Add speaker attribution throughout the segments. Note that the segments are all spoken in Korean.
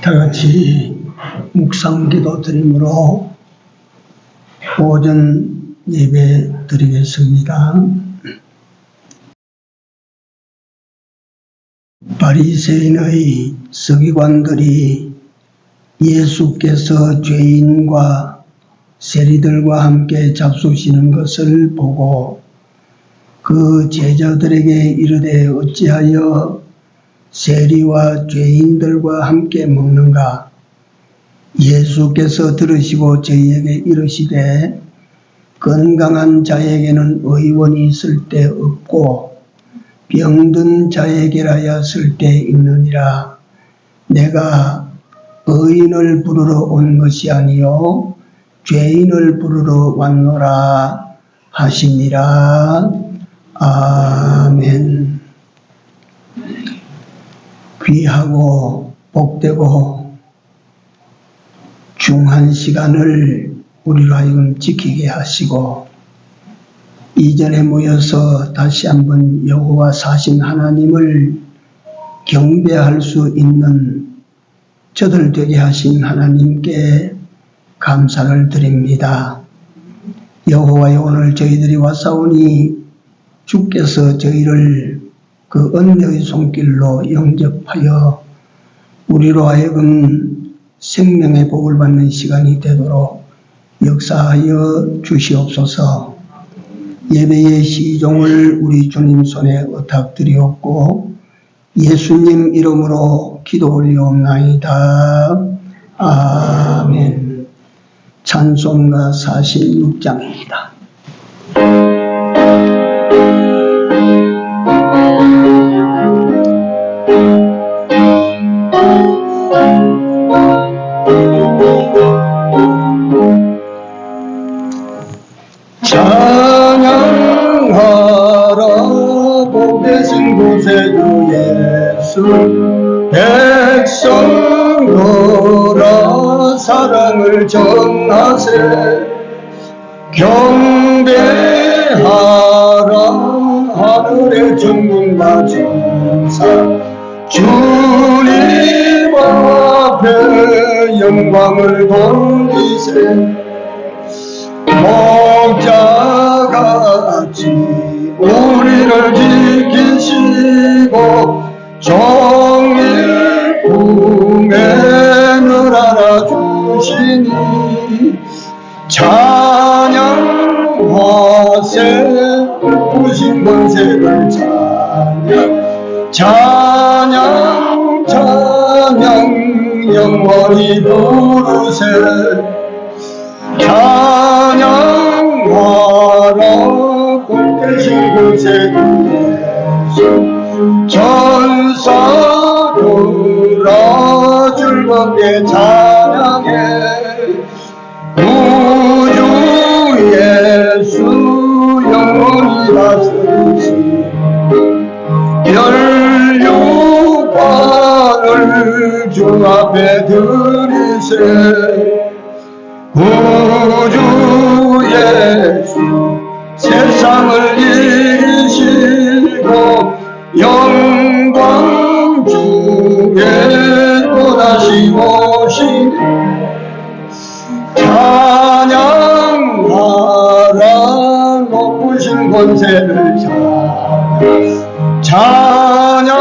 Speaker 1: 다같이 묵상기도 드림으로 오전 예배 드리겠습니다. 바리새인의 서기관들이 예수께서 죄인과 세리들과 함께 잡수시는 것을 보고 그 제자들에게 이르되 어찌하여 세리와 죄인들과 함께 먹는가? 예수께서 들으시고 저희에게 이르시되 건강한 자에게는 의원이 있을 때 없고 병든 자에게라야 쓸 때 있느니라. 내가 의인을 부르러 온 것이 아니요 죄인을 부르러 왔노라 하시니라. 아멘. 귀하고 복되고 중한 시간을 우리로 하여금 지키게 하시고 이 자리에 모여서 다시 한번 여호와 사신 하나님을 경배할 수 있는 저들 되게 하신 하나님께 감사를 드립니다. 여호와여, 오늘 저희들이 왔사오니 주께서 저희를 그 은혜의 손길로 영접하여 우리로 하여금 생명의 복을 받는 시간이 되도록 역사하여 주시옵소서. 예배의 시종을 우리 주님 손에 의탁드리옵고 예수님 이름으로 기도 올리옵나이다. 아멘. 찬송가 46장입니다. 찬양하라 복되신 구세주 예수, 백성 너라 사랑을 전하세. 경배하라 하늘의 정군과 천사, 주님 앞에 영광을 돌리세. 목자같이 우리를 지키시고 정일 품에늘 안아주시니 찬양하세. 부신 권세를 찬양 영원히 부르세. 찬양하라 복되신 구세주 예수, 천사들아 즐겁게 찬양해. 구주 예수 영원히 다스리시. 혈육반을 주 앞에 드리세. 구주 예수 세상을 이기시고 영광 중에 또다시 오시니 찬양하라 높으신 권세를 찬양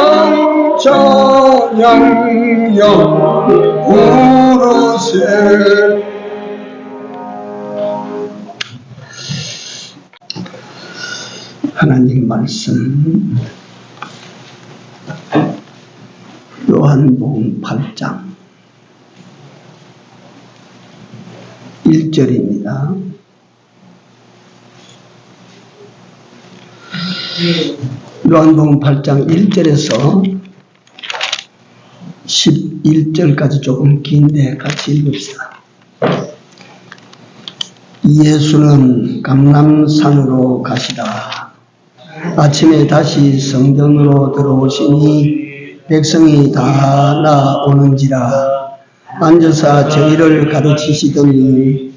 Speaker 1: 부르세. 하나님 말씀 요한복음 8장 1절입니다. 요한복음 8장 1절에서 11절까지 조금 긴데 같이 읽읍시다. 예수는 감람산으로 가시다가 아침에 다시 성전으로 들어오시니 백성이 다 나오는지라 앉아서 저희를 가르치시더니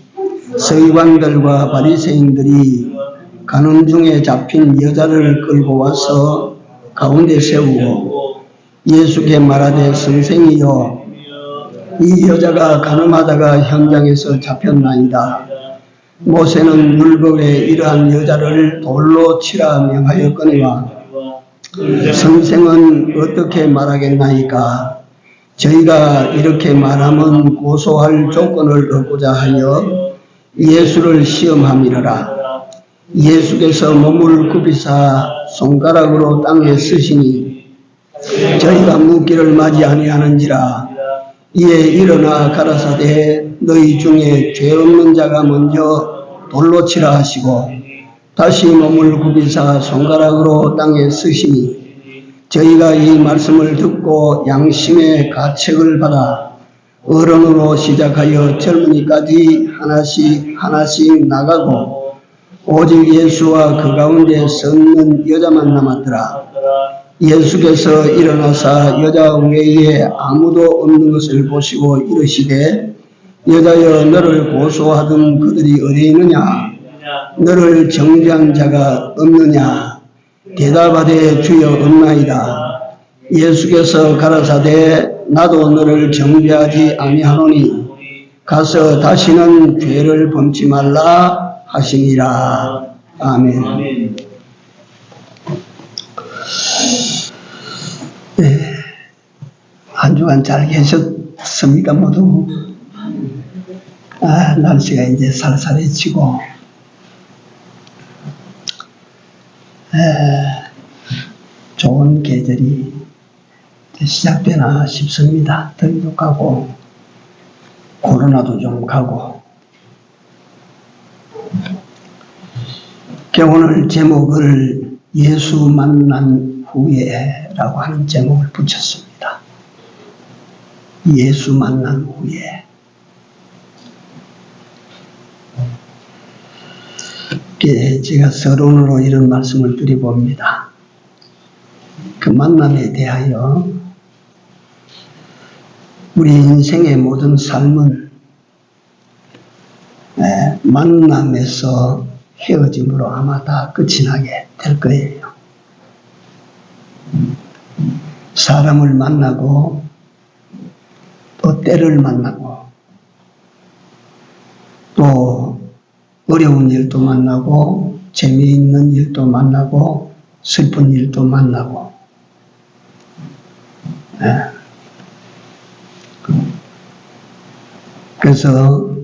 Speaker 1: 서기관들과 바리새인들이 가는 중에 잡힌 여자를 끌고 와서 가운데 세우고 예수께 말하되 선생이여 이 여자가 가늠하다가 현장에서 잡혔나이다. 모세는 율법에 이러한 여자를 돌로 치라 명하였거니와 선생은 어떻게 말하겠나이까? 저희가 이렇게 말하면 고소할 조건을 얻고자 하여 예수를 시험함이러라. 예수께서 몸을 굽이사 손가락으로 땅에 쓰시니 저희가 묻기를 맞이 아니하는지라. 이에 일어나 가라사대 너희 중에 죄 없는 자가 먼저 돌로 치라 하시고 다시 몸을 굽이사 손가락으로 땅에 쓰시니 저희가 이 말씀을 듣고 양심의 가책을 받아 어른으로 시작하여 젊은이까지 하나씩 나가고 오직 예수와 그 가운데 섰는 여자만 남았더라. 예수께서 일어나사 여자 외에 아무도 없는 것을 보시고 이르시되 여자여 너를 고소하던 그들이 어디 있느냐? 너를 정죄한 자가 없느냐? 대답하되 주여 없나이다. 예수께서 가라사대 나도 너를 정죄하지 아니하노니 가서 다시는 죄를 범치 말라 하시니라. 아멘. 네, 한 주간 잘 계셨습니까 모두? 날씨가 이제 살살해지고 좋은 계절이 시작되나 싶습니다. 더위도 가고 코로나도 좀 가고. 오늘 제목을 예수 만난 후에라고 하는 제목을 붙였습니다. 예수 만난 후에. 제가 서론으로 이런 말씀을 드려봅니다. 그 만남에 대하여 우리 인생의 모든 삶은 만남에서 헤어짐으로 아마 다 끝이 나게 될 거예요. 사람을 만나고 또 때를 만나고 또 어려운 일도 만나고 재미있는 일도 만나고 슬픈 일도 만나고 그래서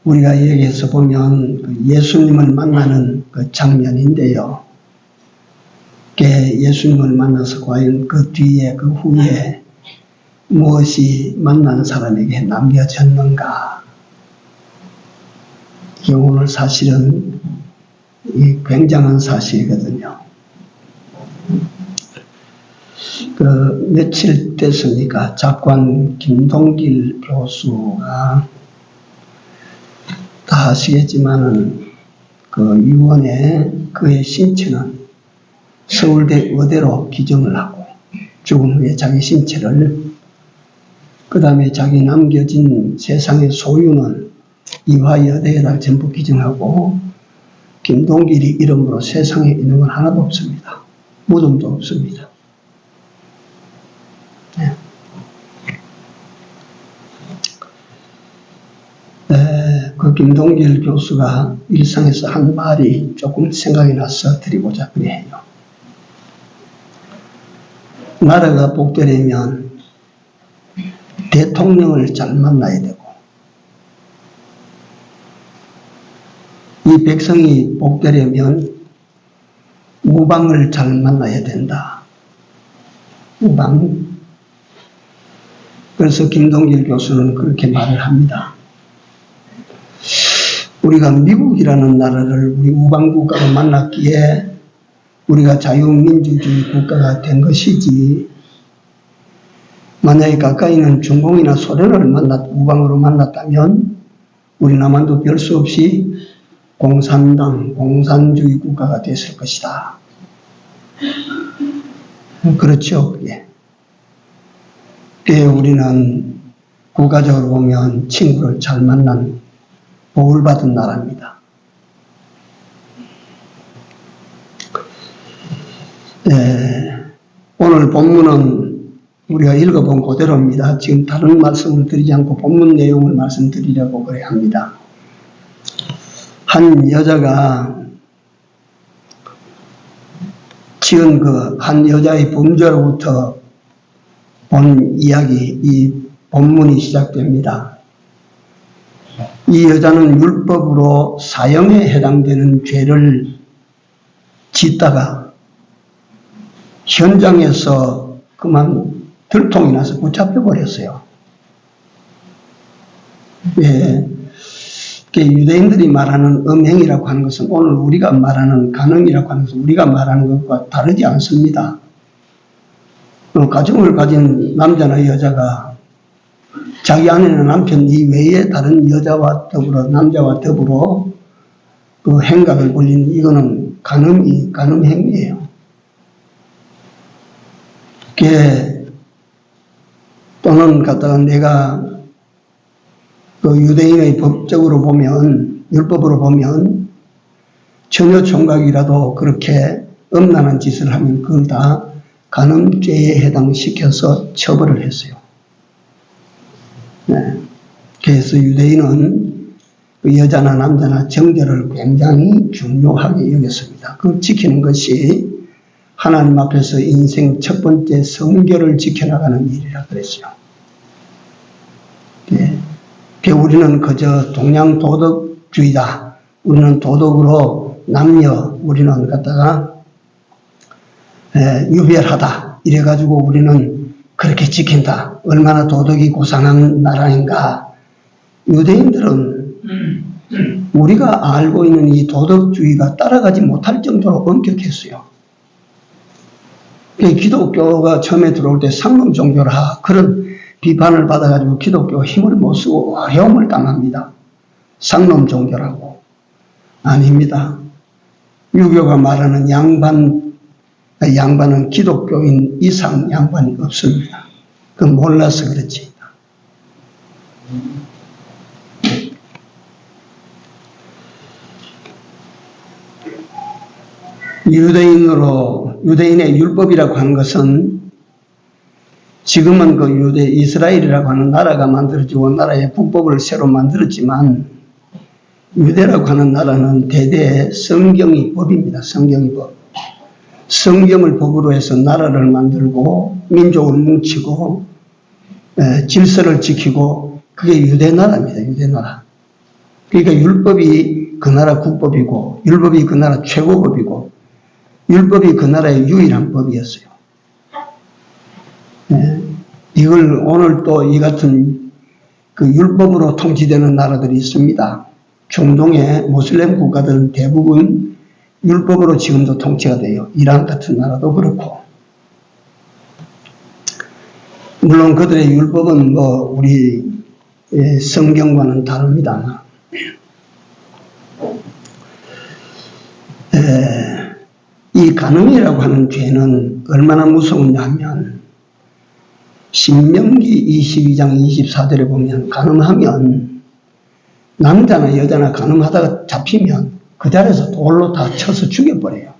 Speaker 1: 우리가 여기에서 보면 예수님을 만나는 그 장면인데요. 예수님을 만나서 과연 그 뒤에 그 후에 무엇이 만난 사람에게 남겨졌는가. 이게 오늘 사실은 굉장한 사실이거든요. 며칠 됐습니까? 작관 김동길 교수가 다 아시겠지만은 유언에 그의 신체는 서울대 의대로 기증을 하고 죽은 후에 자기 신체를 그 다음에 자기 남겨진 세상의 소유는 이화여대에다 전부 기증하고 김동길이 이름으로 세상에 있는 건 하나도 없습니다. 무덤도 없습니다. 그 김동길 교수가 일상에서 한 말이 조금 생각이 나서 드리고자 그래요. 나라가 복되려면 대통령을 잘 만나야 되고 이 백성이 복되려면 우방을 잘 만나야 된다. 우방. 그래서 김동길 교수는 그렇게 말을 합니다. 우리가 미국이라는 나라를 우리 우방국가로 만났기에 우리가 자유민주주의 국가가 된 것이지, 만약에 가까이 있는 중공이나 소련을 우방으로 만났다면 우리 남한도 별 수 없이 공산당, 공산주의 국가가 됐을 것이다. 그렇죠, 그게. 우리는 국가적으로 보면 친구를 잘 만난 복을 받은 나라입니다. 오늘 본문은 우리가 읽어본 그대로입니다. 지금 다른 말씀을 드리지 않고 본문 내용을 말씀드리려고 그래 합니다. 한 여자가 지은 그 한 여자의 범죄로부터 본 이야기, 이 본문이 시작됩니다. 이 여자는 율법으로 사형에 해당되는 죄를 짓다가 현장에서 그만 들통이 나서 붙잡혀 버렸어요. 예. 유대인들이 말하는 음행이라고 하는 것은 오늘 우리가 말하는 간음이라고 하는 것은 우리가 말하는 것과 다르지 않습니다. 가정을 가진 남자나 여자가 자기 아내나 남편 이외에 다른 여자와 더불어 남자와 더불어 그 행각을 벌리는 이거는 간음 행위예요. 또는 갖다가 내가 그 유대인의 법적으로 보면, 율법으로 보면 처녀 총각이라도 그렇게 음란한 짓을 하면 그걸 다 간음죄에 해당시켜서 처벌을 했어요. 네. 그래서 유대인은 그 여자나 남자나 정결을 굉장히 중요하게 여겼습니다. 그걸 지키는 것이 하나님 앞에서 인생 첫 번째 성결을 지켜나가는 일이라 그랬어요. 네. 우리는 그저 동양 도덕주의다. 우리는 도덕으로 우리는 갖다가 유별하다. 이래가지고 우리는 그렇게 지킨다. 얼마나 도덕이 고상한 나라인가. 유대인들은 우리가 알고 있는 이 도덕주의가 따라가지 못할 정도로 엄격했어요. 기독교가 처음에 들어올 때 상놈 종교라 그런 비판을 받아가지고 기독교가 힘을 못 쓰고 어려움을 당합니다. 상놈 종교라고. 아닙니다. 유교가 말하는 양반은 기독교인 이상 양반이 없습니다. 그건 몰라서 그렇지. 유대인의 율법이라고 하는 것은 지금은 그 이스라엘이라고 하는 나라가 만들어지고 나라의 국법을 새로 만들었지만 유대라고 하는 나라는 대대 성경이 법입니다. 성경이 법. 성경을 법으로 해서 나라를 만들고 민족을 뭉치고 질서를 지키고 그게 유대나라입니다. 유대나라. 그러니까 율법이 그 나라 국법이고 율법이 그 나라 최고법이고 율법이 그 나라의 유일한 법이었어요. 이걸 오늘 또 이 같은 그 율법으로 통치되는 나라들이 있습니다. 중동의 모슬렘 국가들은 대부분 율법으로 지금도 통치가 돼요. 이란 같은 나라도 그렇고. 물론 그들의 율법은 우리 성경과는 다릅니다. 이 간음이라고 하는 죄는 얼마나 무서우냐 하면 신명기 22장 24절에 보면 간음하면 남자나 여자나 간음하다가 잡히면 그 자리에서 돌로 다 쳐서 죽여버려요.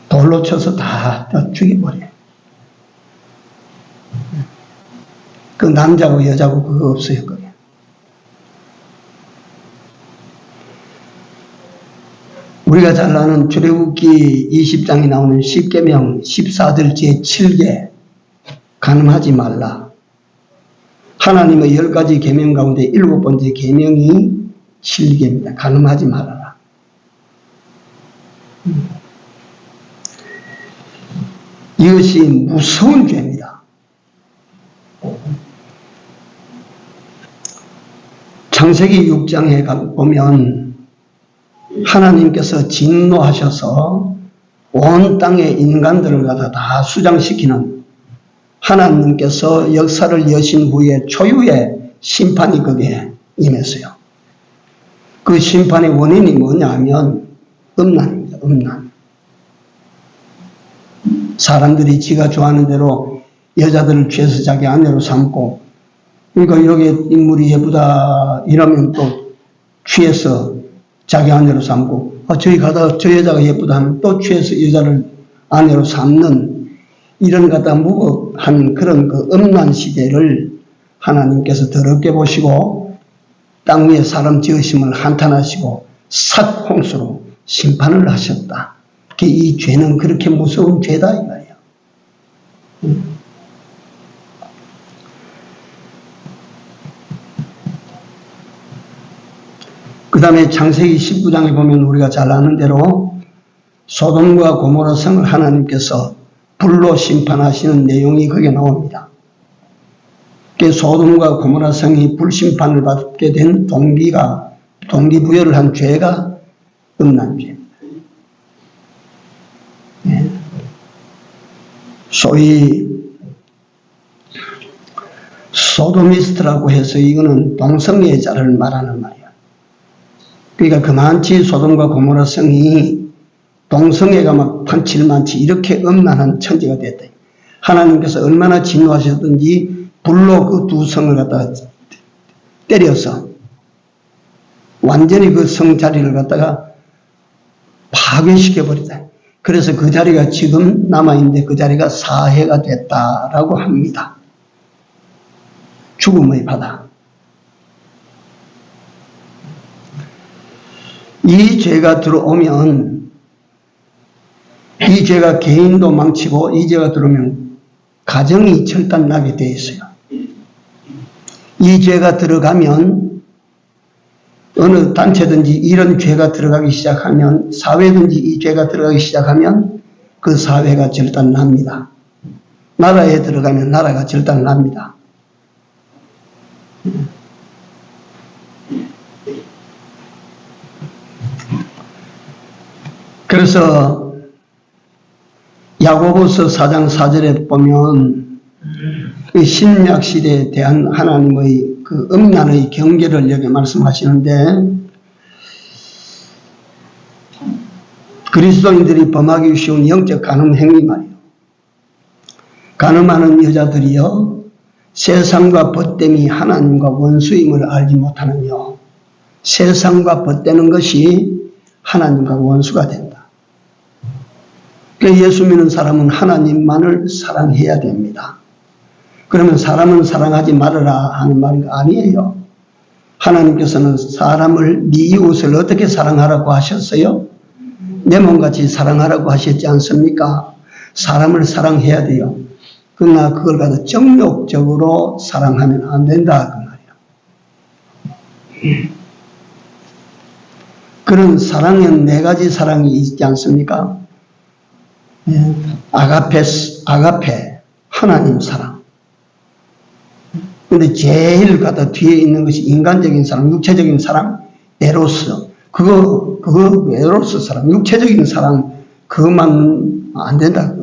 Speaker 1: 돌로 쳐서 다 죽여버려요. 그 남자고 여자고 그거 없어요. 그게. 우리가 잘 아는 출애굽기 20장에 나오는 10계명 14절 제7개 간음하지 말라. 하나님의 10가지 계명 가운데 7번째 계명이 7계입니다. 간음하지 말아라. 이것이 무서운 죄입니다. 창세기 6장에 보면 하나님께서 진노하셔서 온 땅의 인간들을 갖다 다 수장시키는 하나님께서 역사를 여신 후에 초유의 심판이 거기에 임했어요. 그 심판의 원인이 뭐냐 하면 음란입니다. 음란. 사람들이 지가 좋아하는 대로 여자들을 취해서 자기 아내로 삼고 그러니까 여기 인물이 예쁘다 이러면 또 취해서 자기 아내로 삼고 저기 가다가 저 여자가 예쁘다 하면 또 취해서 여자를 아내로 삼는 이런 갖다 무법한 그런 그 음란 시대를 하나님께서 더럽게 보시고 땅 위에 사람 지으심을 한탄하시고 삭 홍수로 심판을 하셨다. 이 죄는 그렇게 무서운 죄다 이 말이야. 그 다음에 창세기 19장에 보면 우리가 잘 아는 대로 소돔과 고모라 성을 하나님께서 불로 심판하시는 내용이 거기에 나옵니다. 소돔과 고모라 성이 불심판을 받게 된 동기부여를 한 죄가 음란죄입니다. 소위 소도미스트라고 해서 이거는 동성애자를 말하는 말이야. 그러니까 그만치 소돔과 고모라 성이 동성애가 막 판칠만치 이렇게 음란한 천지가 됐다. 하나님께서 얼마나 진노하셨든지 불로 그 두 성을 갖다가 때려서 완전히 그 성 자리를 갖다가 파괴시켜버리다. 그래서 그 자리가 지금 남아있는데 그 자리가 사해가 됐다라고 합니다. 죽음의 바다. 이 죄가 들어오면 이 죄가 개인도 망치고 이 죄가 들어오면 가정이 절단나게 되어 있어요. 이 죄가 들어가면 어느 단체든지 이런 죄가 들어가기 시작하면 사회든지 이 죄가 들어가기 시작하면 그 사회가 절단납니다. 나라에 들어가면 나라가 절단납니다. 그래서 야고보서 4장 4절에 보면 그 신약 시대에 대한 하나님의 그 음란의 경계를 여기 말씀하시는데 그리스도인들이 범하기 쉬운 영적 간음 행위 말이에요. 간음하는 여자들이요 세상과 벗됨이 하나님과 원수임을 알지 못하느뇨. 세상과 벗되는 것이 하나님과 원수가 된다. 그러니까 예수 믿는 사람은 하나님만을 사랑해야 됩니다. 그러면 사람은 사랑하지 말아라 하는 말이 아니에요. 하나님께서는 사람을 네 이웃을 어떻게 사랑하라고 하셨어요? 내 몸같이 사랑하라고 하셨지 않습니까? 사람을 사랑해야 돼요. 그러나 그걸 가지고 정욕적으로 사랑하면 안 된다 그 말이야. 그런 사랑에는 네 가지 사랑이 있지 않습니까? 아가페, 하나님 사랑. 근데 제일 갖다 뒤에 있는 것이 인간적인 사랑, 육체적인 사랑, 에로스. 그거 에로스 사랑, 육체적인 사랑, 그것만 안 된다.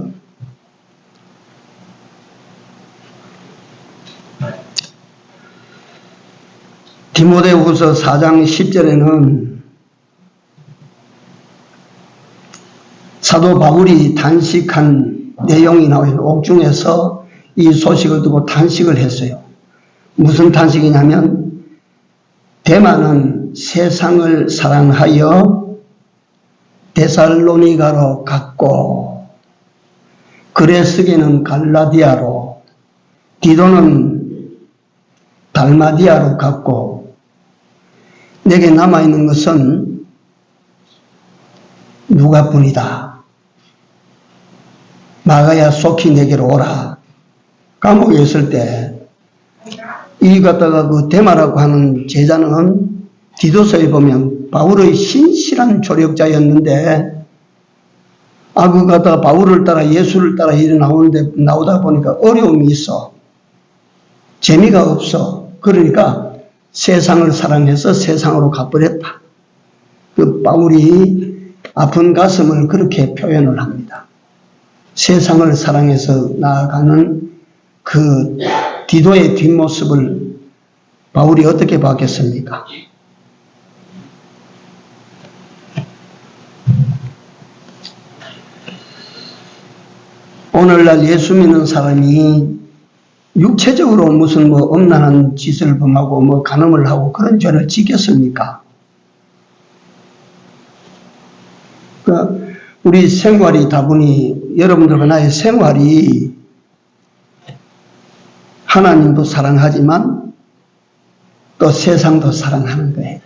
Speaker 1: 디모데후서 4장 10절에는 사도 바울이 단식한 내용이 나와요. 옥중에서 이 소식을 듣고 단식을 했어요. 무슨 단식이냐면 데마는 세상을 사랑하여 데살로니가로 갔고 그레스게는 갈라디아로 디도는 달마디아로 갔고 내게 남아있는 것은 누가뿐이다. 마가야 속히 내게로 오라. 감옥에 있을 때 이 갖다가 그 데마라고 하는 제자는 디도서에 보면 바울의 신실한 조력자였는데 그 갖다가 바울을 따라 예수를 따라 이래 나오다 보니까 어려움이 있어. 재미가 없어. 그러니까 세상을 사랑해서 세상으로 가버렸다. 그 바울이 아픈 가슴을 그렇게 표현을 합니다. 세상을 사랑해서 나아가는 그 디도의 뒷모습을 바울이 어떻게 봤겠습니까? 오늘날 예수 믿는 사람이 육체적으로 무슨 음란한 짓을 범하고 간음을 하고 그런 죄를 지켰습니까? 그러니까 우리 생활이 다분히 여러분들과 나의 생활이 하나님도 사랑하지만 또 세상도 사랑하는 거예요.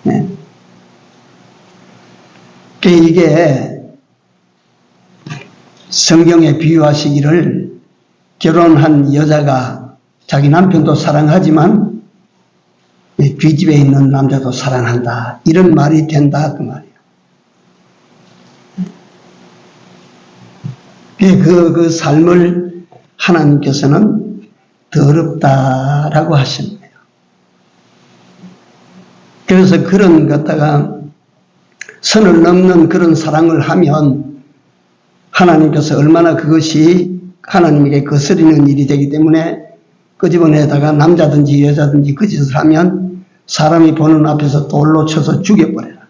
Speaker 1: 네. 이게 성경에 비유하시기를 결혼한 여자가 자기 남편도 사랑하지만 뒷집에 있는 남자도 사랑한다. 이런 말이 된다. 그 말이에요. 그 삶을 하나님께서는 더럽다라고 하시는 거예요. 그래서 그런 갖다가 선을 넘는 그런 사랑을 하면 하나님께서 얼마나 그것이 하나님에게 거스리는 일이 되기 때문에 끄집어내다가 남자든지 여자든지 그 짓을 하면 사람이 보는 앞에서 돌로 쳐서 죽여버려라.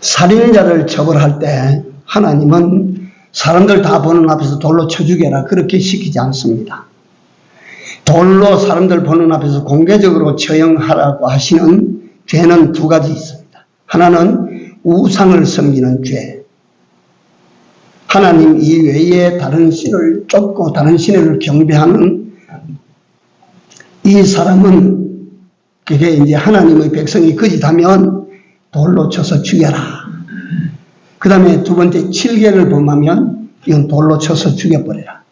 Speaker 1: 살인자를 처벌할 때 하나님은 사람들 다 보는 앞에서 돌로 쳐 죽여라 그렇게 시키지 않습니다. 돌로 사람들 보는 앞에서 공개적으로 처형하라고 하시는 죄는 두 가지 있습니다. 하나는 우상을 섬기는 죄. 하나님 이외에 다른 신을 쫓고 다른 신을 경배하는 이 사람은 그게 이제 하나님의 백성이 거짓하면 돌로 쳐서 죽여라. 그 다음에 두 번째 칠계를 범하면 이건 돌로 쳐서 죽여버려라.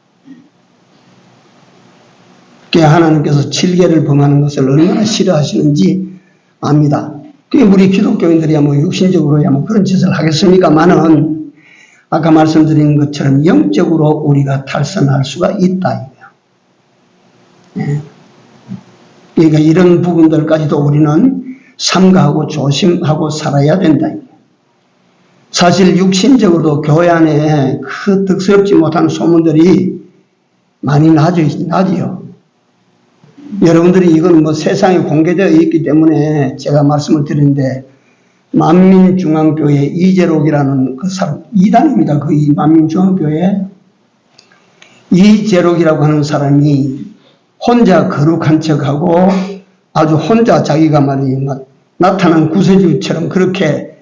Speaker 1: 하나님께서 칠계를 범하는 것을 얼마나 싫어하시는지 압니다. 우리 기독교인들이야 뭐 육신적으로야 뭐 그런 짓을 하겠습니까만은 아까 말씀드린 것처럼 영적으로 우리가 탈선할 수가 있다. 네. 그러니까 이런 부분들까지도 우리는 삼가하고 조심하고 살아야 된다. 사실 육신적으로도 교회 안에 그 득스럽지 못한 소문들이 많이 나지요. 여러분들이 이건 뭐 세상에 공개되어 있기 때문에 제가 말씀을 드리는데 만민중앙교회 이재록이라는 그 사람, 이단입니다. 그 만민중앙교회 이재록이라고 하는 사람이 혼자 거룩한 척하고 아주 혼자 자기가 말이 나타난 구세주처럼 그렇게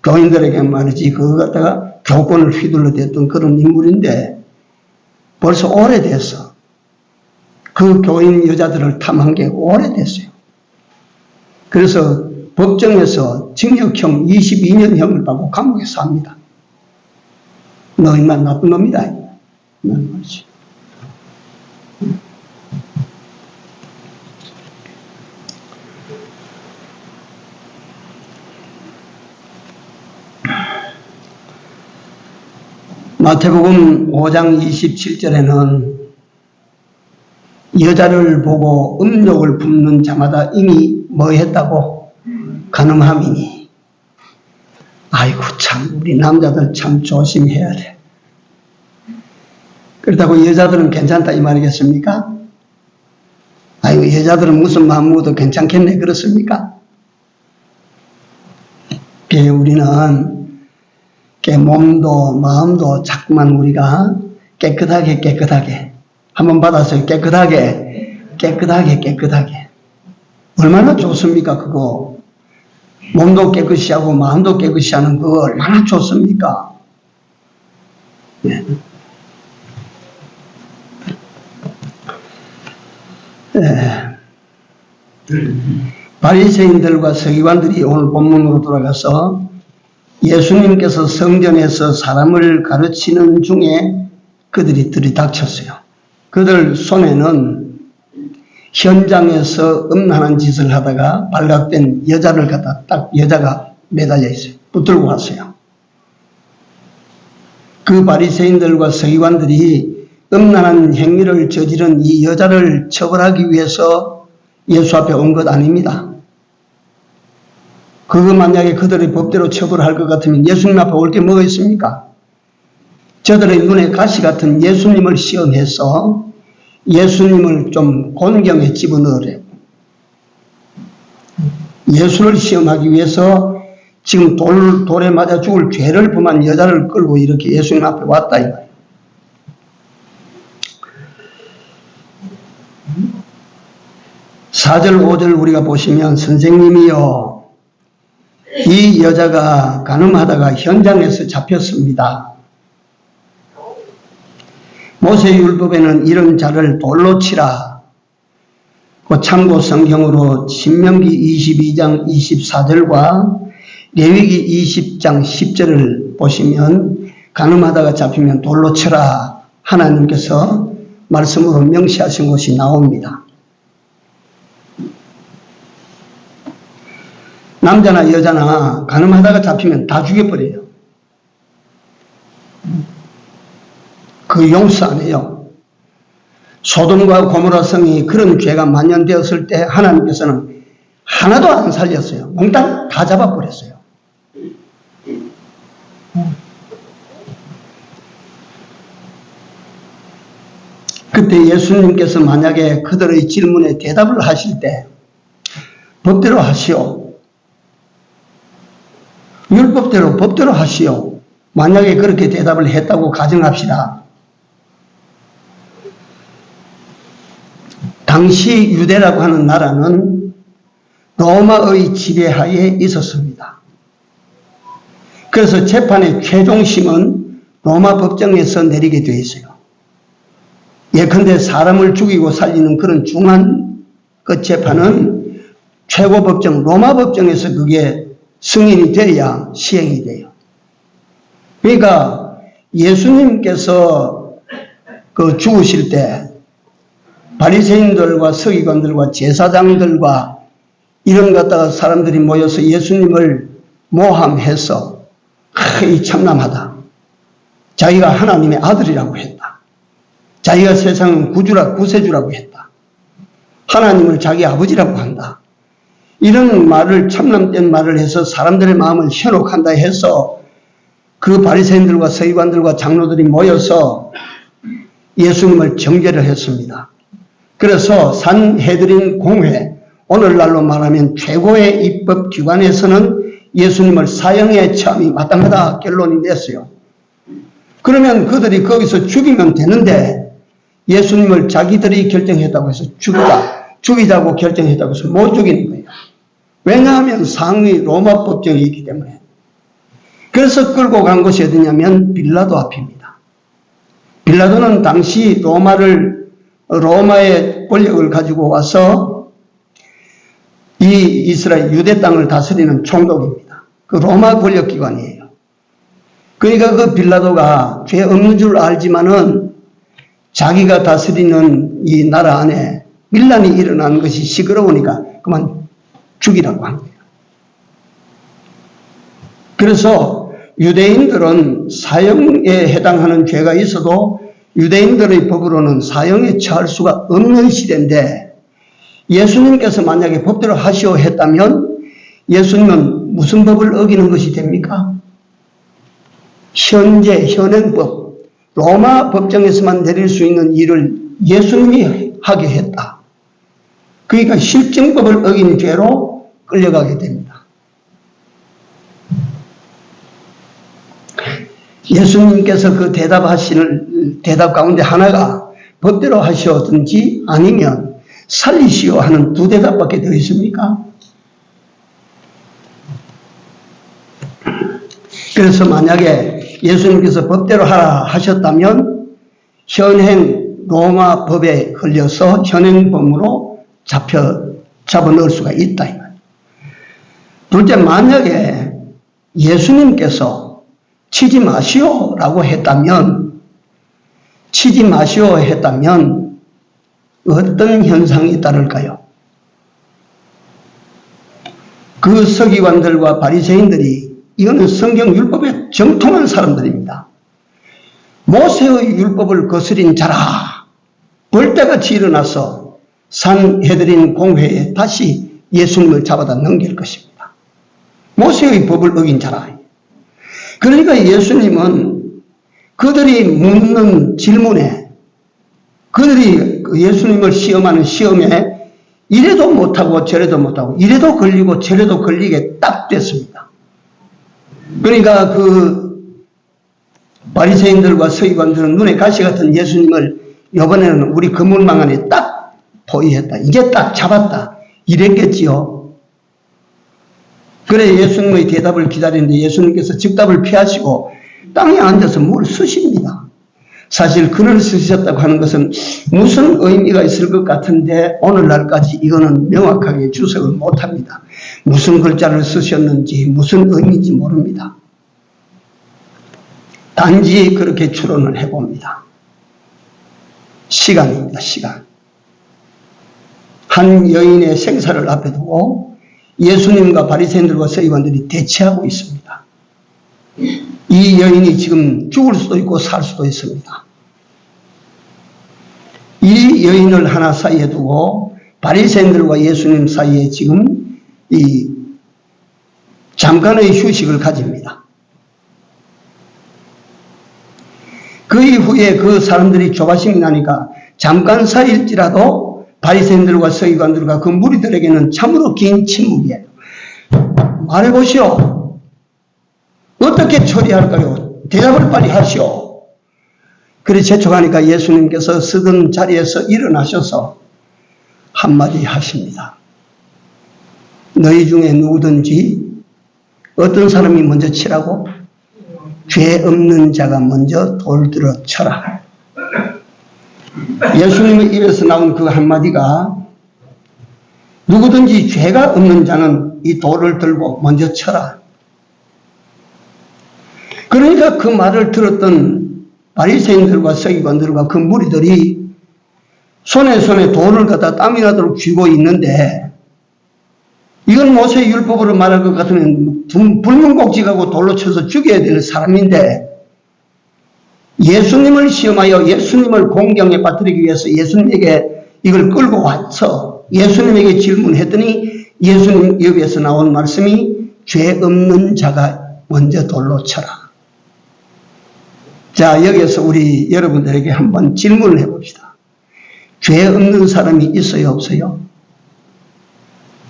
Speaker 1: 교인들에게 말이지 그거 갖다가 교권을 휘둘러댔던 그런 인물인데 벌써 오래됐어. 그 교인 여자들을 탐한 게 오래됐어요. 그래서 법정에서 징역형 22년형을 받고 감옥에 삽니다. 너 인만 나쁜 놈이다. 마태복음 5장 27절에는 여자를 보고 음욕을 품는 자마다 이미 뭐 했다고? 간음함이니. 아이고 참 우리 남자들 참 조심해야 돼. 그렇다고 여자들은 괜찮다 이 말이겠습니까? 아이고 여자들은 무슨 마음 먹어도 괜찮겠네 그렇습니까? 우리는 몸도 마음도 자꾸만 우리가 깨끗하게 한번 받았어요. 깨끗하게 얼마나 좋습니까 그거. 몸도 깨끗이 하고 마음도 깨끗이 하는 그거 얼마나 좋습니까. 네. 바리새인들과 서기관들이 오늘 본문으로 돌아가서 예수님께서 성전에서 사람을 가르치는 중에 그들이 들이닥쳤어요. 그들 손에는 현장에서 음란한 짓을 하다가 발각된 여자를 갖다 딱 여자가 매달려 있어요. 붙들고 갔어요. 그 바리새인들과 서기관들이 음란한 행위를 저지른 이 여자를 처벌하기 위해서 예수 앞에 온 것 아닙니다. 그거 만약에 그들의 법대로 처벌할 것 같으면 예수님 앞에 올 게 뭐가 있습니까? 저들의 눈에 가시 같은 예수님을 시험해서 예수님을 좀 곤경에 집어넣으래요. 예수를 시험하기 위해서 지금 돌에 맞아 죽을 죄를 범한 여자를 끌고 이렇게 예수님 앞에 왔다 이 말이에요. 4절 5절 우리가 보시면 선생님이여 이 여자가 간음하다가 현장에서 잡혔습니다. 모세율법에는 이런 자를 돌로 치라. 그 참고 성경으로 신명기 22장 24절과 레위기 20장 10절을 보시면 간음하다가 잡히면 돌로 쳐라 하나님께서 말씀으로 명시하신 것이 나옵니다. 남자나 여자나 간음하다가 잡히면 다 죽여버려요. 그 용서 안 해요. 소돔과 고모라 성이 그런 죄가 만연되었을 때 하나님께서는 하나도 안 살렸어요. 몽땅 다 잡아버렸어요. 그때 예수님께서 만약에 그들의 질문에 대답을 하실 때 법대로 하시오. 율법대로 법대로 하시오. 만약에 그렇게 대답을 했다고 가정합시다. 당시 유대라고 하는 나라는 로마의 지배하에 있었습니다. 그래서 재판의 최종심은 로마 법정에서 내리게 되어 있어요. 예컨대 사람을 죽이고 살리는 그런 중한 그 재판은 최고법정 로마 법정에서 그게 승인이 돼야 시행이 돼요. 그러니까 예수님께서 그 죽으실 때 바리새인들과 서기관들과 제사장들과 이런 갖다가 사람들이 모여서 예수님을 모함해서 이 참남하다. 자기가 하나님의 아들이라고 했다. 자기가 세상은 구세주라고 했다. 하나님을 자기 아버지라고 한다. 이런 말을 참남된 말을 해서 사람들의 마음을 현혹한다 해서 그 바리새인들과 서기관들과 장로들이 모여서 예수님을 정죄를 했습니다. 그래서 산헤드린 공회, 오늘날로 말하면 최고의 입법기관에서는 예수님을 사형에 처함이 마땅하다 결론이 냈어요. 그러면 그들이 거기서 죽이면 되는데 예수님을 자기들이 결정했다고 해서 죽이자고 결정했다고 해서 못 죽이는 거예요. 왜냐하면 상위 로마 법정이 있기 때문에. 그래서 끌고 간 곳이 어디냐면 빌라도 앞입니다. 빌라도는 당시 로마의 권력을 가지고 와서 이 이스라엘 유대 땅을 다스리는 총독입니다. 그 로마 권력기관이에요. 그러니까 그 빌라도가 죄 없는 줄 알지만은 자기가 다스리는 이 나라 안에 밀란이 일어나는 것이 시끄러우니까 그만 죽이라고 합니다. 그래서 유대인들은 사형에 해당하는 죄가 있어도 유대인들의 법으로는 사형에 처할 수가 없는 시대인데 예수님께서 만약에 법대로 하시오 했다면 예수님은 무슨 법을 어기는 것이 됩니까? 현행법, 로마 법정에서만 내릴 수 있는 일을 예수님이 하게 했다. 그러니까 실정법을 어긴 죄로 끌려가게 됩니다. 예수님께서 그 대답 가운데 하나가 법대로 하시오든지 아니면 살리시오 하는 두 대답밖에 더 있습니까? 그래서 만약에 예수님께서 법대로 하라 하셨다면 현행 로마 법에 걸려서 현행범으로 잡아넣을 수가 있다. 이 말이에요. 둘째, 만약에 예수님께서 치지 마시오라고 했다면 어떤 현상이 따를까요? 그 서기관들과 바리새인들이 이거는 성경 율법에 정통한 사람들입니다. 모세의 율법을 거스린 자라 벌떼같이 일어나서 산헤드린 공회에 다시 예수님을 잡아다 넘길 것입니다. 모세의 법을 어긴 자라. 그러니까 예수님은 그들이 묻는 질문에 그들이 예수님을 시험하는 시험에 이래도 못하고 저래도 못하고 이래도 걸리고 저래도 걸리게 딱 됐습니다. 그러니까 그 바리새인들과 서기관들은 눈에 가시 같은 예수님을 이번에는 우리 건물망 안에 딱 포위했다. 이게 딱 잡았다. 이랬겠지요. 그래 예수님의 대답을 기다리는데 예수님께서 즉답을 피하시고 땅에 앉아서 뭘 쓰십니다. 사실 글을 쓰셨다고 하는 것은 무슨 의미가 있을 것 같은데 오늘날까지 이거는 명확하게 주석을 못합니다. 무슨 글자를 쓰셨는지 무슨 의미인지 모릅니다. 단지 그렇게 추론을 해봅니다. 시간입니다. 시간. 한 여인의 생사를 앞에 두고 예수님과 바리새인들과 서기관들이 대치하고 있습니다. 이 여인이 지금 죽을 수도 있고 살 수도 있습니다. 이 여인을 하나 사이에 두고 바리새인들과 예수님 사이에 지금 이 잠깐의 휴식을 가집니다. 그 이후에 그 사람들이 조바심이 나니까 잠깐 사이일지라도 바리새인들과 서기관들과 그 무리들에게는 참으로 긴 침묵이에요. 말해보시오. 어떻게 처리할까요? 대답을 빨리 하시오. 그래 재촉하니까 예수님께서 쓰던 자리에서 일어나셔서 한마디 하십니다. 너희 중에 누구든지 어떤 사람이 먼저 치라고? 죄 없는 자가 먼저 돌 들어 쳐라. 예수님의 입에서 나온 그 한마디가 누구든지 죄가 없는 자는 이 돌을 들고 먼저 쳐라. 그러니까 그 말을 들었던 바리새인들과 서기관들과 그 무리들이 손에 돌을 갖다 땀이 나도록 쥐고 있는데 이건 모세의 율법으로 말할 것 같으면 불문곡직하고 돌로 쳐서 죽여야 될 사람인데 예수님을 시험하여 예수님을 공경에 빠뜨리기 위해서 예수님에게 이걸 끌고 와서 예수님에게 질문했더니 예수님 입에서 나온 말씀이 죄 없는 자가 먼저 돌로 쳐라. 자, 여기에서 우리 여러분들에게 한번 질문을 해봅시다. 죄 없는 사람이 있어요, 없어요?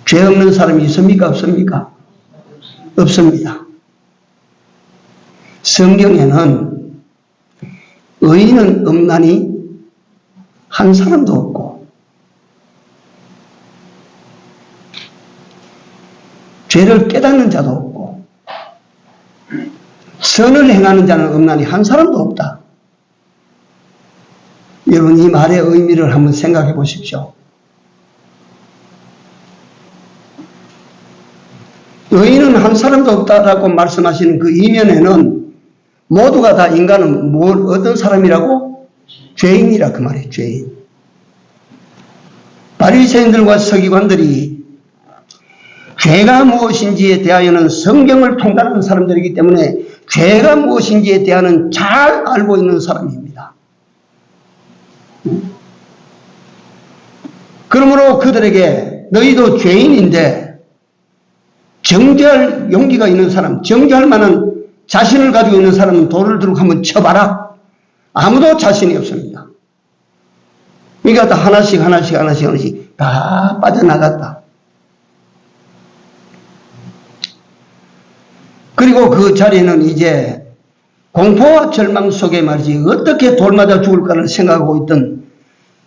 Speaker 1: 죄 없는 사람이 있습니까, 없습니까? 없습니다. 성경에는 의인은 없나니 한 사람도 없고 죄를 깨닫는 자도 없고 선을 행하는 자는 없나니 한 사람도 없다. 여러분 이 말의 의미를 한번 생각해 보십시오. 의인은 한 사람도 없다라고 말씀하시는 그 이면에는 모두가 다 인간은 어떤 사람이라고? 죄인이라 그 말이에요. 죄인. 바리새인들과 서기관들이 죄가 무엇인지에 대하여는 성경을 통달하는 사람들이기 때문에 죄가 무엇인지에 대하여는 잘 알고 있는 사람입니다. 그러므로 그들에게 너희도 죄인인데 정죄할 용기가 있는 사람, 정죄할 만한 자신을 가지고 있는 사람은 돌을 들고 한번 쳐봐라. 아무도 자신이 없습니다. 그러니까 다 하나씩 다 빠져나갔다. 그리고 그 자리에는 이제 공포와 절망 속에 말이지 어떻게 돌 맞아 죽을까를 생각하고 있던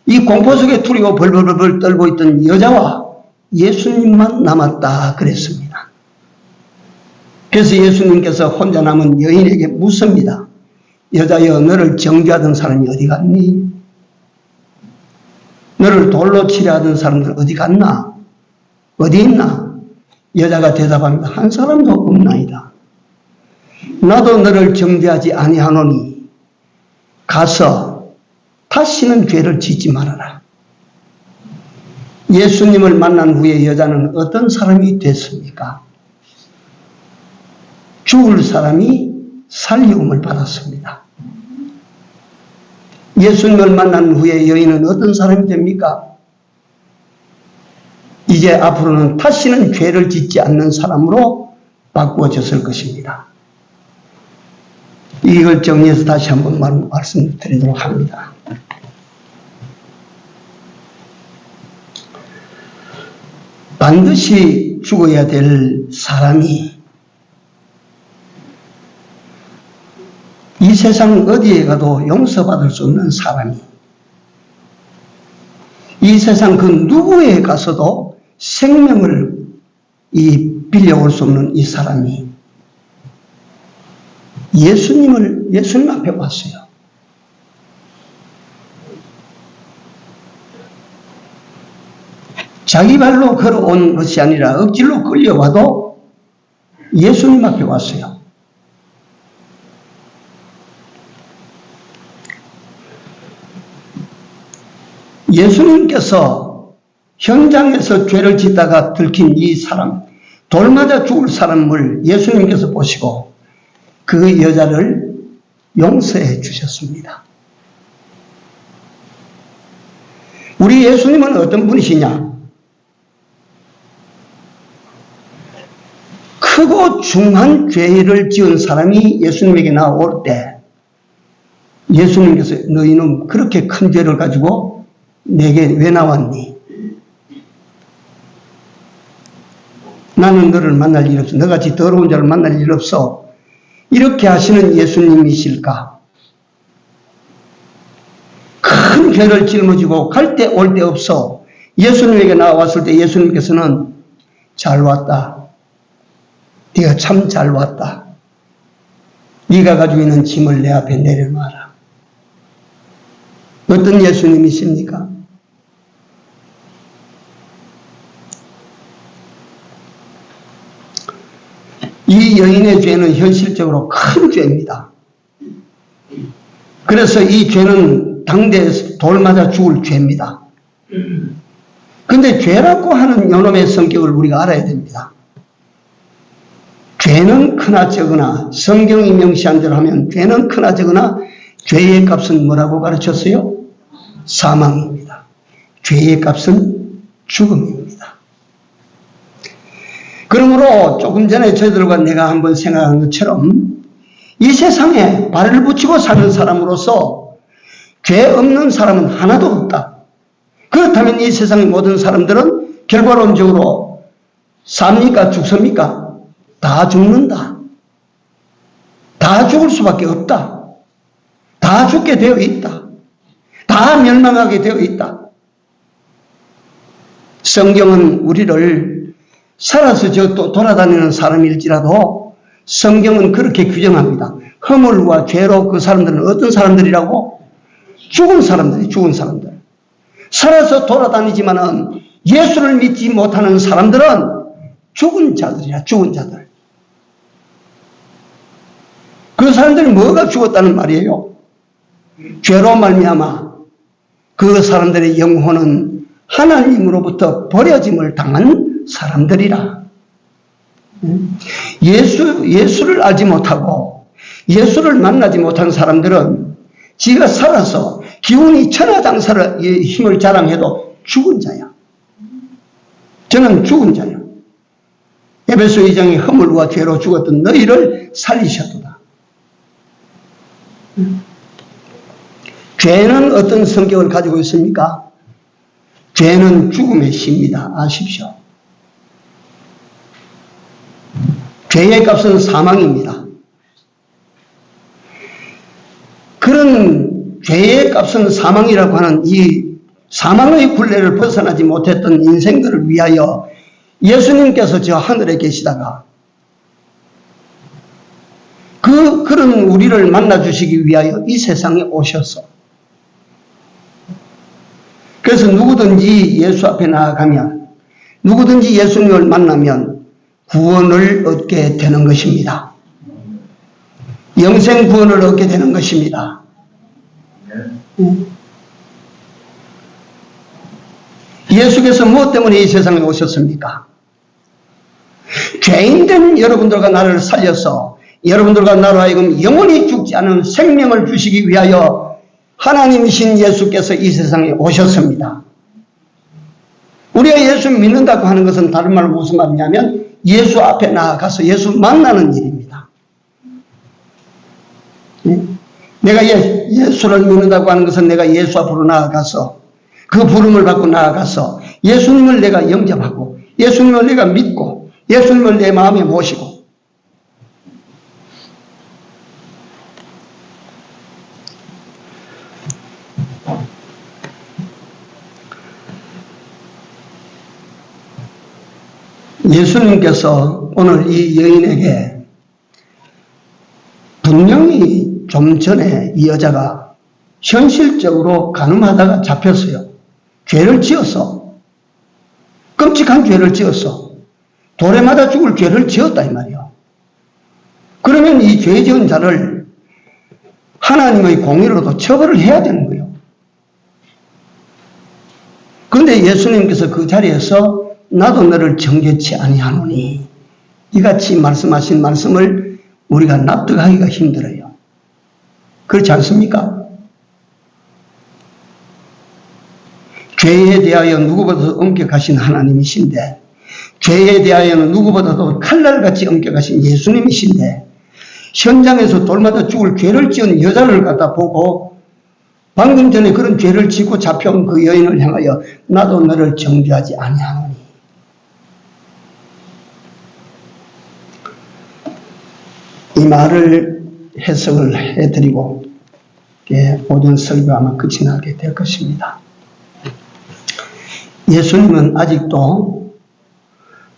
Speaker 1: 이 공포 속에 투리고 벌벌벌 떨고 있던 여자와 예수님만 남았다 그랬습니다. 그래서 예수님께서 혼자 남은 여인에게 묻습니다. 여자여, 너를 정죄하던 사람이 어디 갔니? 너를 돌로 치려 하던 사람들 어디 갔나? 어디 있나? 여자가 대답합니다. 한 사람도 없나이다. 나도 너를 정죄하지 아니하노니 가서 다시는 죄를 짓지 말아라. 예수님을 만난 후에 여자는 어떤 사람이 됐습니까? 죽을 사람이 살리움을 받았습니다. 예수님을 만난 후에 여인은 어떤 사람이 됩니까? 이제 앞으로는 다시는 죄를 짓지 않는 사람으로 바꾸어졌을 것입니다. 이걸 정리해서 다시 한번 말씀드리도록 합니다. 반드시 죽어야 될 사람이 이 세상 어디에 가도 용서받을 수 없는 사람이 이 세상 그 누구에 가서도 생명을 빌려올 수 없는 이 사람이 예수님 앞에 왔어요. 자기 발로 걸어온 것이 아니라 억지로 끌려와도 예수님 앞에 왔어요. 예수님께서 현장에서 죄를 짓다가 들킨 이 사람, 돌 맞아 죽을 사람을 예수님께서 보시고 그 여자를 용서해 주셨습니다. 우리 예수님은 어떤 분이시냐? 크고 중한 죄를 지은 사람이 예수님에게 나올 때 예수님께서 너희는 그렇게 큰 죄를 가지고 내게 왜 나왔니? 나는 너를 만날 일 없어. 너같이 더러운 자를 만날 일 없어. 이렇게 하시는 예수님이실까? 큰 죄를 짊어지고 갈 데 올 데 없어 예수님에게 나왔을 때 예수님께서는 잘 왔다. 네가 참 잘 왔다. 네가 가지고 있는 짐을 내 앞에 내려놔라. 어떤 예수님이십니까? 이 여인의 죄는 현실적으로 큰 죄입니다. 그래서 이 죄는 당대에서 돌 맞아 죽을 죄입니다. 근데 죄라고 하는 요놈의 성격을 우리가 알아야 됩니다. 죄는 크나 적으나 성경이 명시한 대로 하면 죄는 크나 적으나 죄의 값은 뭐라고 가르쳤어요? 사망입니다. 죄의 값은 죽음입니다. 그러므로 조금 전에 저희들과 내가 한번 생각한 것처럼 이 세상에 발을 붙이고 사는 사람으로서 죄 없는 사람은 하나도 없다. 그렇다면 이 세상의 모든 사람들은 결과론적으로 삽니까? 죽습니까? 다 죽는다. 다 죽을 수밖에 없다. 다 죽게 되어 있다. 다 멸망하게 되어 있다. 성경은 우리를 살아서 또 돌아다니는 사람일지라도 성경은 그렇게 규정합니다. 허물과 죄로 그 사람들은 어떤 사람들이라고? 죽은 사람들이 죽은 사람들. 살아서 돌아다니지만은 예수를 믿지 못하는 사람들은 죽은 자들이야. 죽은 자들. 그 사람들이 뭐가 죽었다는 말이에요? 죄로 말미암아 그 사람들의 영혼은 하나님으로부터 버려짐을 당한 사람들이라. 예수를 알지 못하고 예수를 만나지 못한 사람들은 지가 살아서 기운이 천하장사의 힘을 자랑해도 죽은 자야. 저는 죽은 자야. 에베소 2장이 허물과 죄로 죽었던 너희를 살리셨도다. 죄는 어떤 성격을 가지고 있습니까? 죄는 죽음의 시입니다. 아십시오. 죄의 값은 사망입니다. 그런 죄의 값은 사망이라고 하는 이 사망의 굴레를 벗어나지 못했던 인생들을 위하여 예수님께서 저 하늘에 계시다가 그런 우리를 만나주시기 위하여 이 세상에 오셔서 그래서 누구든지 예수 앞에 나아가면 누구든지 예수님을 만나면 구원을 얻게 되는 것입니다. 영생 구원을 얻게 되는 것입니다. 예수께서 무엇 때문에 이 세상에 오셨습니까? 죄인된 여러분들과 나를 살려서 여러분들과 나로 하여금 영원히 죽지 않은 생명을 주시기 위하여 하나님이신 예수께서 이 세상에 오셨습니다. 우리가 예수 믿는다고 하는 것은 다른 말로 무슨 말이냐면 예수 앞에 나아가서 예수 만나는 일입니다. 내가 예수를 믿는다고 하는 것은 내가 예수 앞으로 나아가서 그 부름을 받고 나아가서 예수님을 내가 영접하고 예수님을 내가 믿고 예수님을 내 마음에 모시고 예수님께서 오늘 이 여인에게 분명히 좀 전에 이 여자가 현실적으로 가늠하다가 잡혔어요. 죄를 지었어. 끔찍한 죄를 지었어. 돌에 맞아 죽을 죄를 지었다 이 말이야. 그러면 이 죄 지은 자를 하나님의 공의로도 처벌을 해야 되는 거예요. 그런데 예수님께서 그 자리에서 나도 너를 정죄치 아니하노니 이같이 말씀하신 말씀을 우리가 납득하기가 힘들어요. 그렇지 않습니까? 죄에 대하여 누구보다도 엄격하신 하나님이신데, 죄에 대하여는 누구보다도 칼날같이 엄격하신 예수님이신데, 현장에서 돌마다 죽을 죄를 지은 여자를 갖다 보고 방금 전에 그런 죄를 짓고 잡혀온 그 여인을 향하여 나도 너를 정죄하지 아니하노니. 이 말을 해석을 해드리고 모든 설교가 아마 끝이 나게 될 것입니다. 예수님은 아직도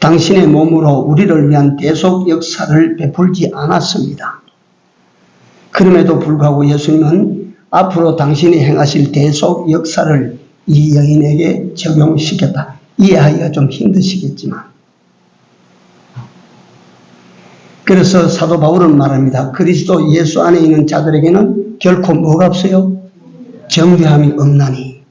Speaker 1: 당신의 몸으로 우리를 위한 대속 역사를 베풀지 않았습니다. 그럼에도 불구하고 예수님은 앞으로 당신이 행하실 대속 역사를 이 여인에게 적용시켰다. 이해하기가 좀 힘드시겠지만. 그래서 사도 바울은 말합니다. 그리스도 예수 안에 있는 자들에게는 결코 뭐가 없어요? 정죄함이 없나니.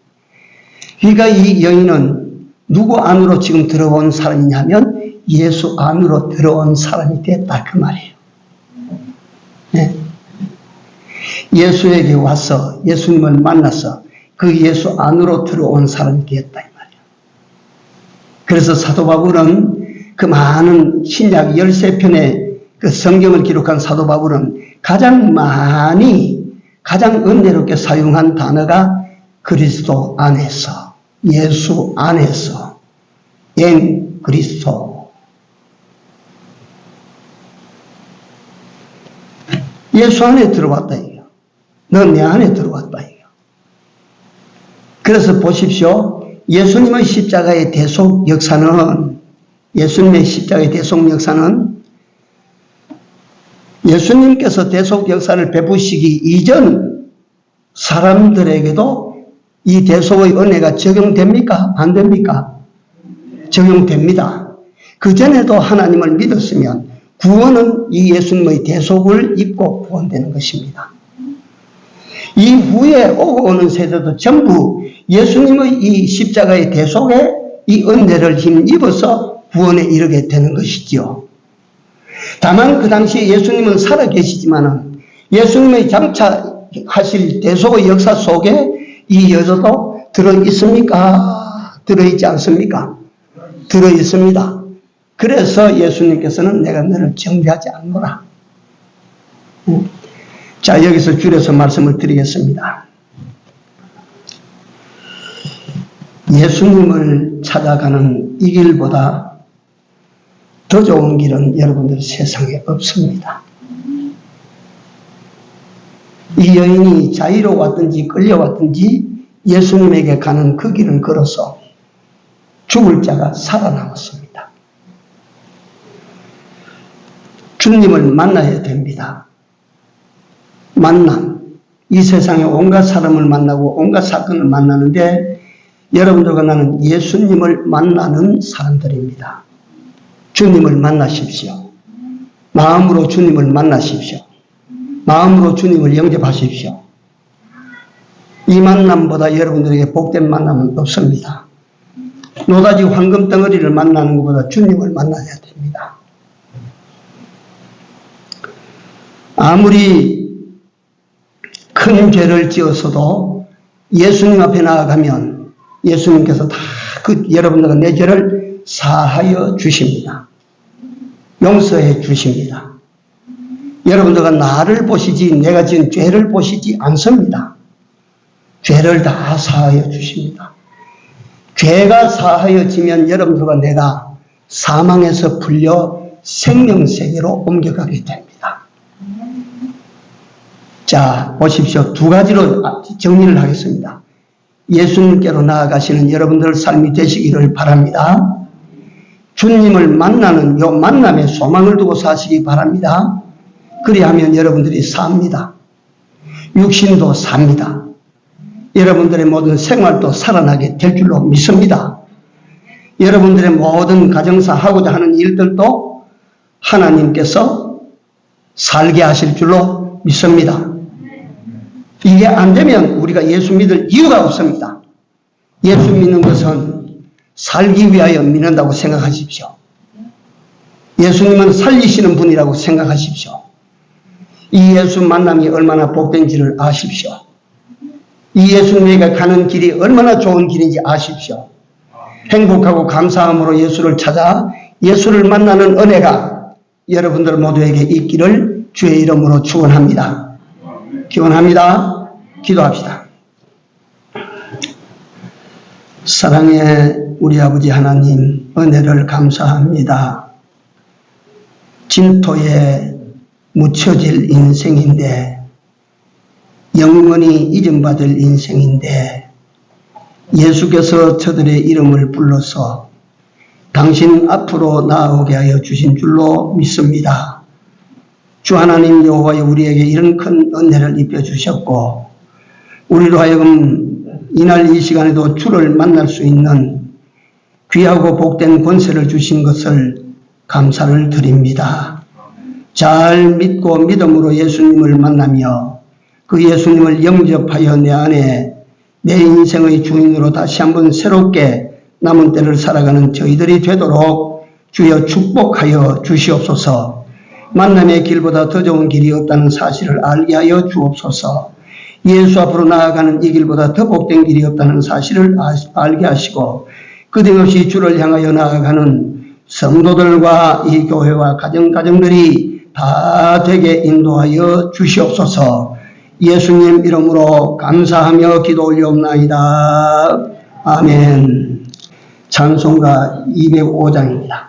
Speaker 1: 그러니까 이 여인은 누구 안으로 지금 들어온 사람이냐면 예수 안으로 들어온 사람이 됐다 그 말이에요. 네. 예수에게 와서 예수님을 만나서 그 예수 안으로 들어온 사람이 되었다 이 말이에요. 그래서 사도 바울은 그 많은 신약 13편의 그 성경을 기록한 사도 바울은 가장 은혜롭게 사용한 단어가 그리스도 안에서, 예수 안에서, 엔 그리스도. 예수 안에 들어왔다 이거. 너 내 안에 들어왔다 이거. 그래서 보십시오. 예수님의 십자가의 대속 역사는, 예수님의 십자가의 대속 역사는 예수님께서 대속 역사를 베푸시기 이전 사람들에게도 이 대속의 은혜가 적용됩니까? 안 됩니까? 적용됩니다. 그전에도 하나님을 믿었으면 구원은 이 예수님의 대속을 입고 구원되는 것입니다. 이후에 오고 오는 세대도 전부 예수님의 이 십자가의 대속에 이 은혜를 힘입어서 구원에 이르게 되는 것이지요. 다만 그 당시에 예수님은 살아계시지만은 예수님의 장차하실 대속의 역사 속에 이 여자도 들어있습니까? 들어있지 않습니까? 들어있습니다. 그래서 예수님께서는 내가 너를 정죄하지 않노라. 자, 여기서 줄여서 말씀을 드리겠습니다. 예수님을 찾아가는 이 길보다 더 좋은 길은 여러분들 세상에 없습니다. 이 여인이 자의로 왔든지 끌려왔든지 예수님에게 가는 그 길을 걸어서 죽을 자가 살아남았습니다. 주님을 만나야 됩니다. 만남. 이 세상에 온갖 사람을 만나고 온갖 사건을 만나는데 여러분들과 나는 예수님을 만나는 사람들입니다. 주님을 만나십시오. 마음으로 주님을 만나십시오. 마음으로 주님을 영접하십시오. 이 만남보다 여러분들에게 복된 만남은 없습니다. 노다지 황금 덩어리를 만나는 것보다 주님을 만나야 됩니다. 아무리 큰 죄를 지었어도 예수님 앞에 나아가면 예수님께서 다 여러분들과 내 죄를 사하여 주십니다. 용서해 주십니다. 여러분들과 나를 보시지 내가 지은 죄를 보시지 않습니다. 죄를 다 사하여 주십니다. 죄가 사하여지면 여러분들과 내가 사망에서 풀려 생명세계로 옮겨가게 됩니다. 자, 보십시오. 두 가지로 정리를 하겠습니다. 예수님께로 나아가시는 여러분들 삶이 되시기를 바랍니다. 주님을 만나는 요 만남에 소망을 두고 사시기 바랍니다. 그리하면 여러분들이 삽니다. 육신도 삽니다. 여러분들의 모든 생활도 살아나게 될 줄로 믿습니다. 여러분들의 모든 가정사 하고자 하는 일들도 하나님께서 살게 하실 줄로 믿습니다. 이게 안 되면 우리가 예수 믿을 이유가 없습니다. 예수 믿는 것은 살기 위하여 믿는다고 생각하십시오. 예수님은 살리시는 분이라고 생각하십시오. 이 예수 만남이 얼마나 복된지를 아십시오. 이 예수님에게 가는 길이 얼마나 좋은 길인지 아십시오. 행복하고 감사함으로 예수를 찾아 예수를 만나는 은혜가 여러분들 모두에게 있기를 주의 이름으로 축원합니다. 기원합니다. 기도합시다. 사랑의 우리 아버지 하나님, 은혜를 감사합니다. 진토에 묻혀질 인생인데, 영원히 잊음받을 인생인데, 예수께서 저들의 이름을 불러서 당신 앞으로 나아오게 하여 주신 줄로 믿습니다. 주 하나님 여호와여, 우리에게 이런 큰 은혜를 입혀 주셨고, 우리로 하여금 이날 이 시간에도 주를 만날 수 있는 귀하고 복된 권세를 주신 것을 감사를 드립니다. 잘 믿고 믿음으로 예수님을 만나며 그 예수님을 영접하여 내 안에 내 인생의 주인으로 다시 한번 새롭게 남은 때를 살아가는 저희들이 되도록 주여 축복하여 주시옵소서. 만남의 길보다 더 좋은 길이 없다는 사실을 알게 하여 주옵소서. 예수 앞으로 나아가는 이 길보다 더 복된 길이 없다는 사실을 알게 하시고 끝임없이 주를 향하여 나아가는 성도들과 이 교회와 가정들이 다 되게 인도하여 주시옵소서. 예수님 이름으로 감사하며 기도 올리옵나이다. 아멘. 찬송가 205장입니다.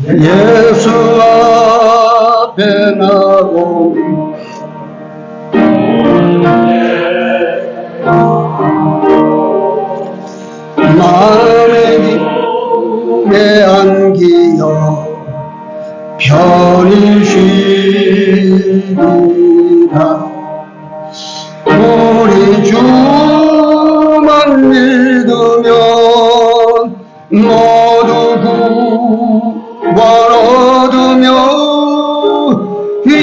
Speaker 1: 예수 앞에 나오니 마음의 기쁨에 안기어 편히 쉬리라. 우리 주만 믿으면 모두 구원 얻으며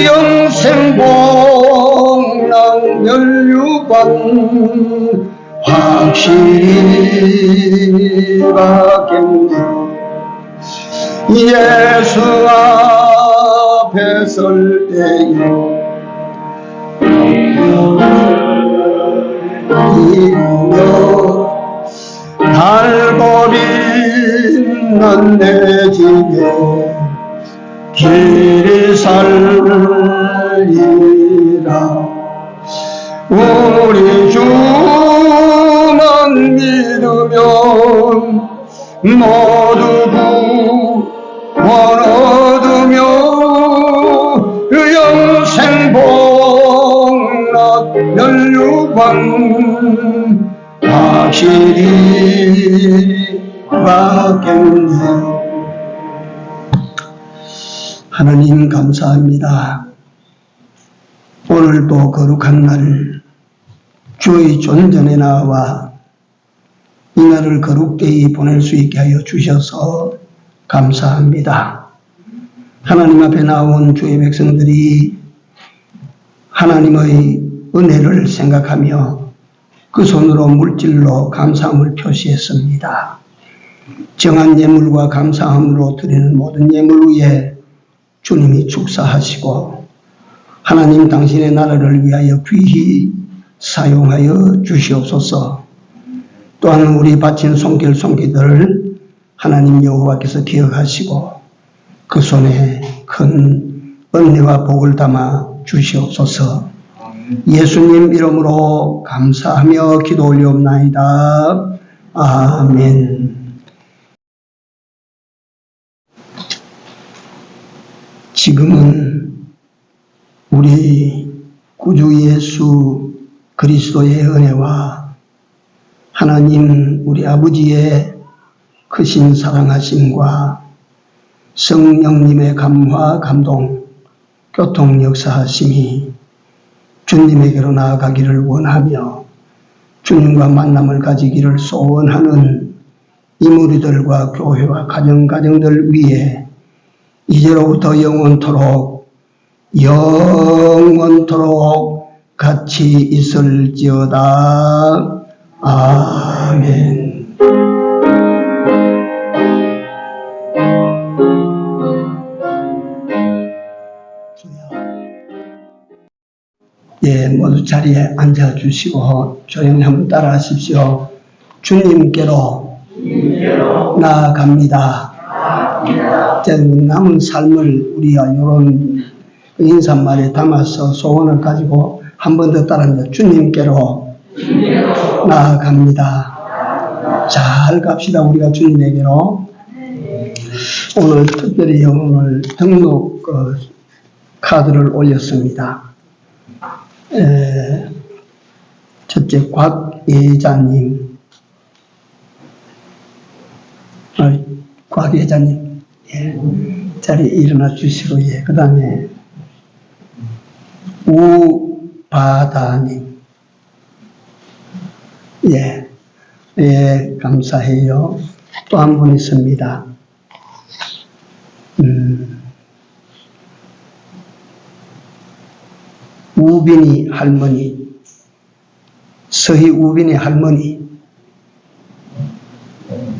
Speaker 1: 영생 복락 면류관 확실히 받겠네. 예수 앞에 설 때에 이루며 달고린 난 내 집에 길이 살리라. 우리 주만 믿으면 모두 구원 얻으며 영생 복락 면류관 확실히 받겠네. 하나님 감사합니다. 오늘도 거룩한 날 주의 존전에 나와 이 날을 거룩되이 보낼 수 있게 하여 주셔서 감사합니다. 하나님 앞에 나온 주의 백성들이 하나님의 은혜를 생각하며 그 손으로 물질로 감사함을 표시했습니다. 정한 예물과 감사함으로 드리는 모든 예물 위에 주님이 축사하시고 하나님 당신의 나라를 위하여 귀히 사용하여 주시옵소서. 또한 우리 바친 손길 손기들을 하나님 여호와께서 기억하시고 그 손에 큰 은혜와 복을 담아 주시옵소서. 예수님 이름으로 감사하며 기도 올리옵나이다. 아멘. 지금은 우리 구주 예수 그리스도의 은혜와 하나님 우리 아버지의 크신 사랑하심과 성령님의 감화 감동 교통 역사하심이 주님에게로 나아가기를 원하며 주님과 만남을 가지기를 소원하는 이무리들과 교회와 가정들 위에 이제로부터 영원토록 같이 있을지어다. 아멘. 예, 모두 자리에 앉아주시고 조용히 한번 따라하십시오. 주님께로 나아갑니다. 남은 삶을 우리가 이런 인사말에 담아서 소원을 가지고 한 번 더 따라합니다. 주님께로 나아갑니다. 잘 갑시다. 우리가 주님에게로. 오늘 특별히 오늘 등록 카드를 올렸습니다. 첫째 곽예자님, 곽예자님, 예, 자리에 일어나 주시고, 예, 그 다음에 우바다님, 예, 예, 감사해요. 또 한 분 있습니다. 우빈이 할머니, 서희 우빈이 할머니,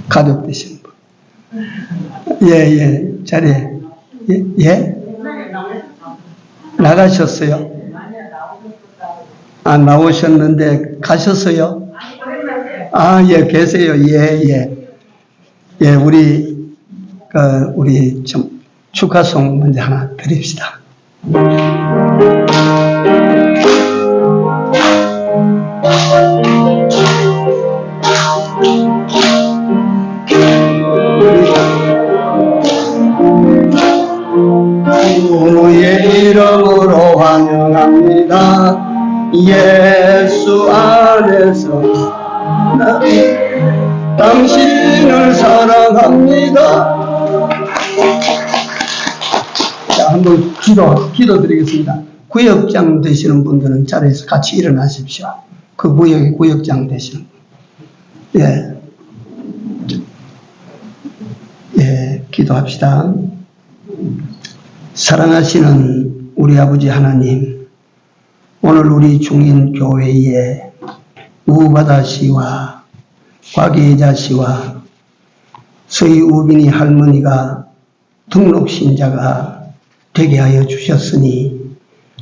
Speaker 1: 가족 되신 분. 예, 자리에, 예? 나가셨어요? 아, 나오셨는데 가셨어요? 아, 예, 계세요. 예, 우리 좀 축하송 먼저 하나 드립시다. 주의 이름으로 환영합니다. 예수 안에서 당신을 사랑합니다. 자, 한번 기도 드리겠습니다. 구역장 되시는 분들은 자리에서 같이 일어나십시오. 그 구역의 구역장 되시는 분. 예, 기도합시다. 사랑하시는 우리 아버지 하나님, 오늘 우리 중인교회에 우바다 씨와 곽예자 씨와 서희우빈이 할머니가 등록신자가 되게 하여 주셨으니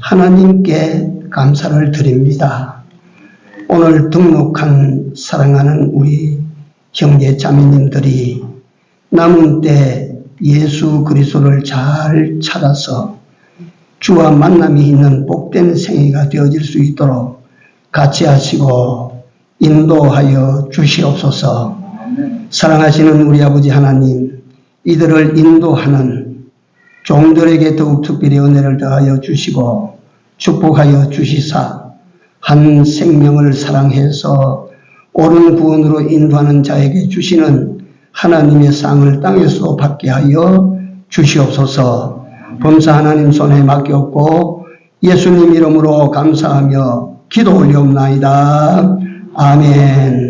Speaker 1: 하나님께 감사를 드립니다. 오늘 등록한 사랑하는 우리 형제 자매님들이 남은 때 예수 그리스도를 잘 찾아서 주와 만남이 있는 복된 생애가 되어질 수 있도록 같이 하시고 인도하여 주시옵소서. 사랑하시는 우리 아버지 하나님, 이들을 인도하는 종들에게 더욱 특별히 은혜를 더하여 주시고 축복하여 주시사 한 생명을 사랑해서 옳은 구원으로 인도하는 자에게 주시는 하나님의 상을 땅에서 받게 하여 주시옵소서. 범사 하나님 손에 맡겼고 예수님 이름으로 감사하며 기도 올리옵나이다. 아멘.